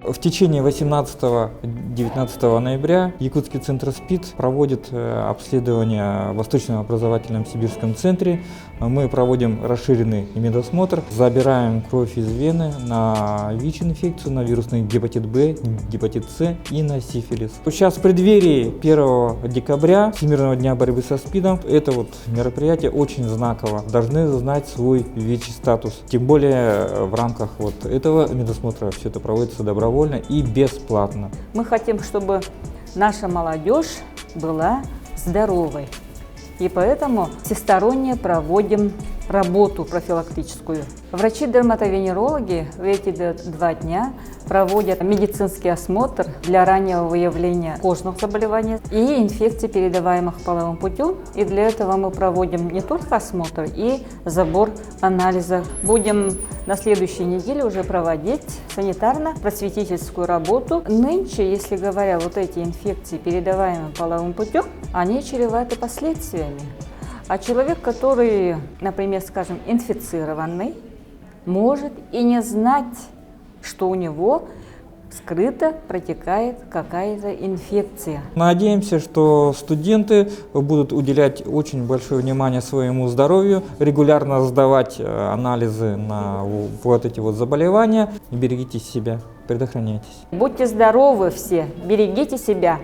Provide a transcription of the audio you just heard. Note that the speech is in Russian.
В течение 18-19 ноября Якутский центр СПИД проводит обследование в Восточном образовательном сибирском центре. Мы проводим расширенный медосмотр, забираем кровь из вены на ВИЧ-инфекцию, на вирусный гепатит Б, гепатит С и на сифилис. Сейчас в преддверии 1 декабря, Всемирного дня борьбы со СПИДом, это мероприятие очень знаково. Должны знать свой ВИЧ-статус. Тем более в рамках этого медосмотра все это проводится добровольно и бесплатно. Мы хотим, чтобы наша молодежь была здоровой. И поэтому всесторонне проводим работу профилактическую. Врачи-дерматовенерологи в эти 2 дня проводят медицинский осмотр для раннего выявления кожных заболеваний и инфекций, передаваемых половым путем. И для этого мы проводим не только осмотр и забор анализа. Будем на следующей неделе уже проводить санитарно-просветительскую работу. Нынче, если говоря, эти инфекции, передаваемые половым путем, они чреваты последствиями. А человек, который, например, скажем, инфицированный, может и не знать, что у него скрыто протекает какая-то инфекция. Надеемся, что студенты будут уделять очень большое внимание своему здоровью, регулярно сдавать анализы на эти заболевания. Берегите себя, предохраняйтесь. Будьте здоровы все, берегите себя.